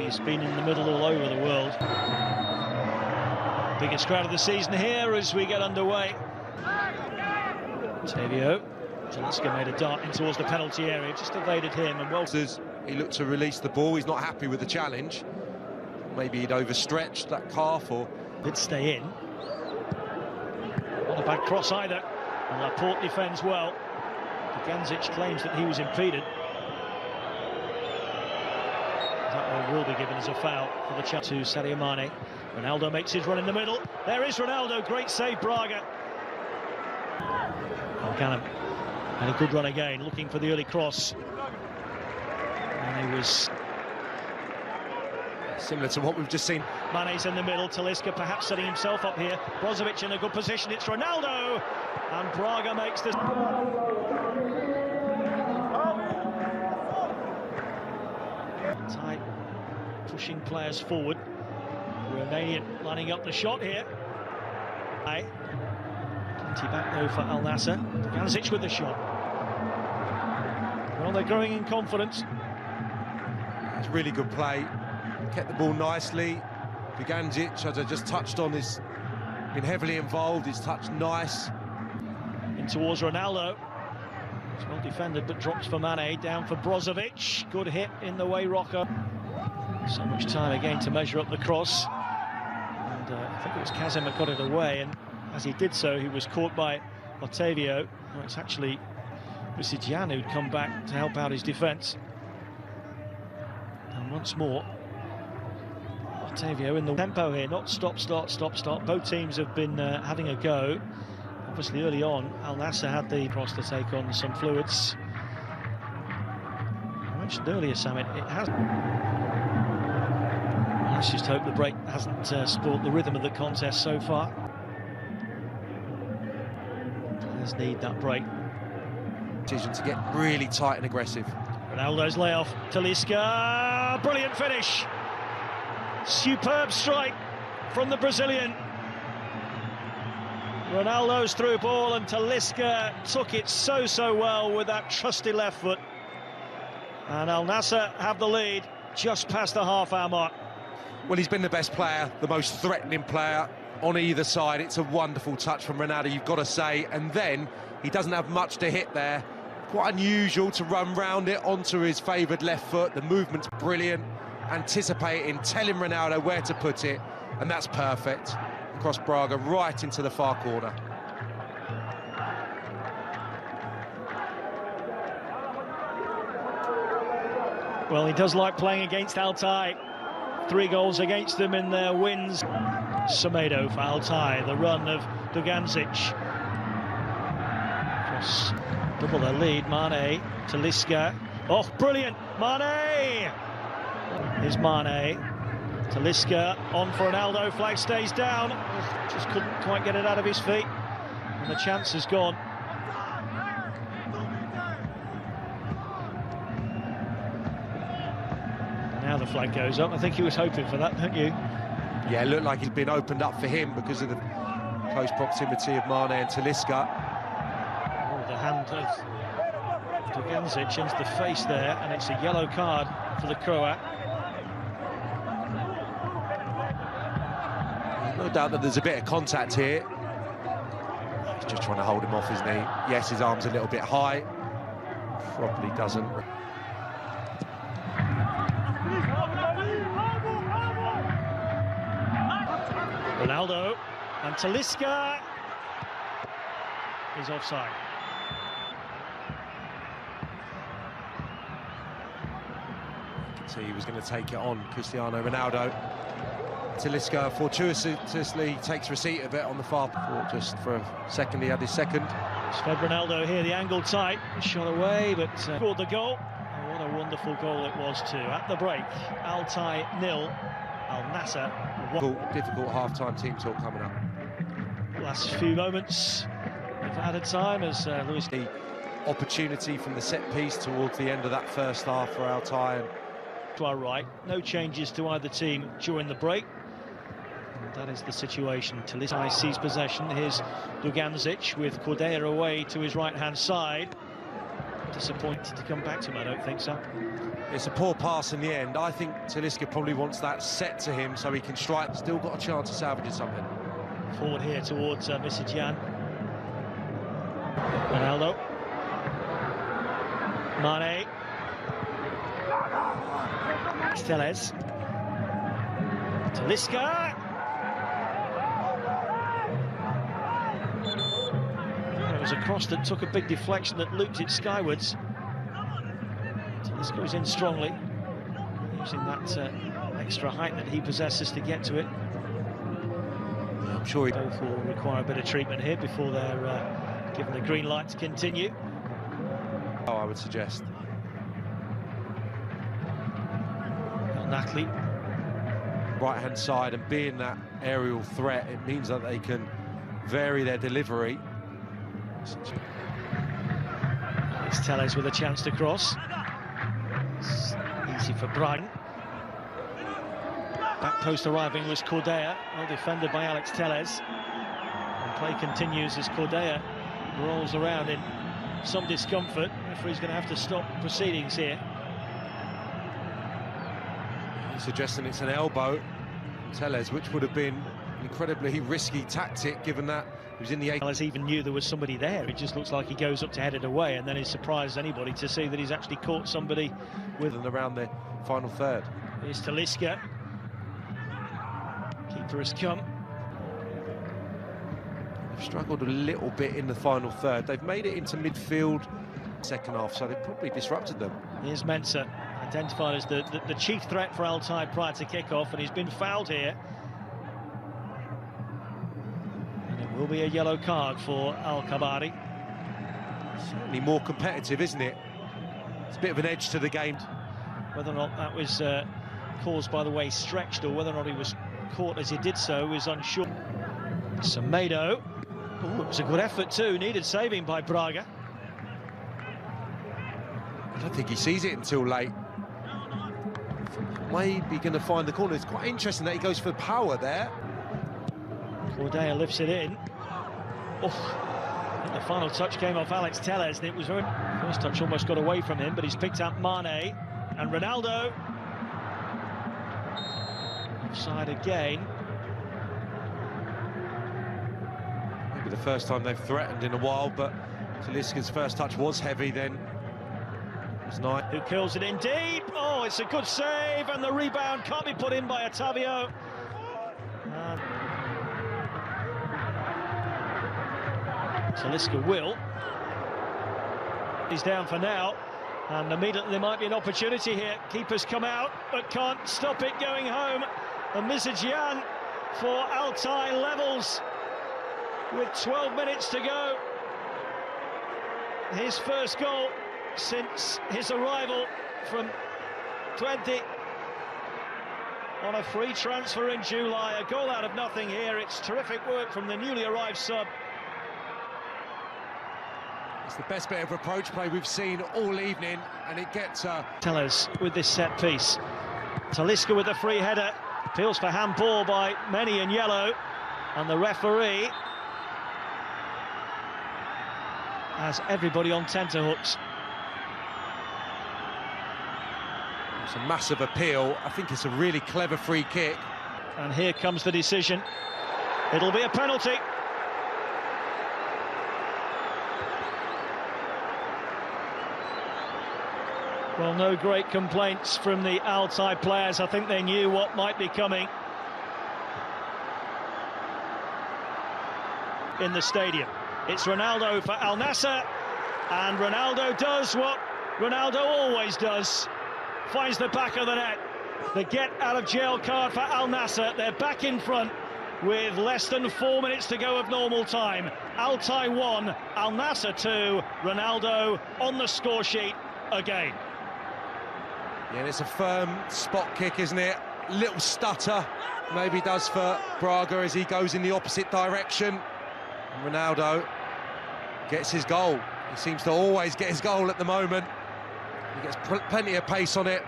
He's been in the middle all over the world. Biggest crowd of the season here as we get underway. Tavio. Talisca made a dart in towards the penalty area, just evaded him and well. He looked to release the ball. He's not happy with the challenge. Maybe he'd overstretched that calf or... Did stay in. Not a bad cross either. And Laporte defends well. Duganzic claims that he was impeded. That will be given as a foul for the chap to Sadio Mane. Ronaldo makes his run in the middle. There is Ronaldo, great save, Braga. Cannon and a good run again, looking for the early cross. And he was similar to what we've just seen. Mane's in the middle, Talisca perhaps setting himself up here. Brozovic in a good position, it's Ronaldo! And Braga makes the... Tight, pushing players forward. Romanian lining up the shot here. Plenty back though for NASSR. Duganzic with the shot. Well, they're growing in confidence. It's really good play. Kept the ball nicely. Duganzic, as I just touched on, has been heavily involved. He's touched nice. In towards Ronaldo. It's well defended, but drops for Mane. Down for Brozovic. Good hit in the way, Rocco. So much time again to measure up the cross. And I think it was Kazim that got it away. And as he did so, he was caught by Otavio. Well, it's actually Jan who'd come back to help out his defence. And once more, Otavio in the tempo here, not stop, start, stop, start. Both teams have been having a go. Obviously, early on, NASSR had the cross to take on some fluids. I mentioned earlier, Sam, it has. Let's just hope the break hasn't spoiled the rhythm of the contest so far. Players need that break. Decision to get really tight and aggressive. Ronaldo's layoff. Talisca, brilliant finish. Superb strike from the Brazilian. Ronaldo's through ball and Talisca took it so well with that trusty left foot. And NASSR have the lead just past the half-hour mark. Well, he's been the best player, the most threatening player on either side. It's a wonderful touch from Ronaldo, you've got to say. And then he doesn't have much to hit there. Quite unusual to run round it onto his favoured left foot. The movement's brilliant, anticipating, telling Ronaldo where to put it, and that's perfect. Across Braga, right into the far corner. Well, he does like playing against Altai. 3 goals against them in their wins. Semedo for Altai, the run of Duganzic. Cross, double their lead, Mane, Talisca. Oh, brilliant, Mane! Here's Mane. Talisca on for Ronaldo, flag stays down. Just couldn't quite get it out of his feet. And the chance is gone. Now the flag goes up. I think he was hoping for that, don't you? Yeah, it looked like he'd been opened up for him because of the close proximity of Mane and Talisca. Oh, the hand of Duganzic into the face there, and it's a yellow card for the Croat. No doubt that there's a bit of contact here. He's just trying to hold him off his knee. Yes, his arm's a little bit high. Probably doesn't. Ronaldo and Talisca is offside. See, he was going to take it on Cristiano Ronaldo. Talisca fortuitously takes receipt of it on the far port. Just for a second, he had his second. It's fed Ronaldo here, the angle tight, shot away, but scored the goal. Oh, what a wonderful goal it was too. At the break, Altai 0, NASSR 1. Difficult half-time team talk coming up. Last few moments of added time as Luis... The opportunity from the set piece towards the end of that first half for Altai. And to our right, no changes to either team during the break. And that is the situation. Talisca sees possession. Here's Duganzic with Cordeiro away to his right-hand side. Disappointed to come back to him, I don't think so. It's a poor pass in the end. I think Talisca probably wants that set to him so he can strike. Still got a chance of salvaging something. Forward here towards Misijan. Ronaldo. Mane. Teles. Talisca. It was a cross that took a big deflection that looped it skywards. Talisca was in strongly, using that extra height that he possesses to get to it. Yeah, I'm sure Both will require a bit of treatment here before they're given the green light to continue. Oh, I would suggest. An athlete. Right-hand side, and being that aerial threat, it means that they can vary their delivery. It's Teles with a chance to cross. It's easy for Brighton. Back post arriving was Correa, well defended by Alex Teles. And play continues as Correa rolls around in some discomfort. The referee's going to have to stop proceedings here. Suggesting it's an elbow, Teles, which would have been an incredibly risky tactic given that he was in the 8. Teles even knew there was somebody there. It just looks like he goes up to head it away and then he's surprised anybody to see that he's actually caught somebody with and around the final third. Here's Talisca. Keeper has come. They've struggled a little bit in the final third. They've made it into midfield second half, so they've probably disrupted them. Here's Mensah, identified as the chief threat for Altay prior to kick-off, and he's been fouled here. And it will be a yellow card for Al-Kabari. Certainly more competitive, isn't it? It's a bit of an edge to the game. Whether or not that was caused by the way he stretched or whether or not he was caught as he did so is unsure. Semedo. Oh, it was a good effort too, needed saving by Braga. I don't think he sees it until late. Maybe going to find the corner. It's quite interesting that he goes for power there. Correa lifts it in. Oh, I think the final touch came off Alex Teles, and it was very... First touch almost got away from him, but he's picked up Mane and Ronaldo. Offside again. Maybe the first time they've threatened in a while, but Talisca's first touch was heavy then. Who kills it in deep. Oh, it's a good save, and the rebound can't be put in by Otavio. Talisca will. He's down for now, and immediately there might be an opportunity here. Keeper's come out, but can't stop it going home. And Misijan for Altay levels with 12 minutes to go. His first goal since his arrival from 20 on a free transfer in July. A goal out of nothing here. It's terrific work from the newly arrived sub. It's the best bit of approach play we've seen all evening, and it gets Teles with this set piece. Talisca with the free header. Appeals for handball by many in yellow, and the referee has everybody on tenterhooks. It's a massive appeal. I think it's a really clever free kick. And here comes the decision. It'll be a penalty. Well, no great complaints from the Altay players. I think they knew what might be coming in the stadium. It's Ronaldo for Al Nassr, and Ronaldo does what Ronaldo always does. Finds the back of the net. The get-out-of-jail card for Al Nassr. They're back in front with less than 4 minutes to go of normal time. Altay 1, Al Nassr 2. Ronaldo on the score sheet again. Yeah, and it's a firm spot kick, isn't it? Little stutter, maybe does for Braga as he goes in the opposite direction. And Ronaldo gets his goal. He seems to always get his goal at the moment. He gets plenty of pace on it.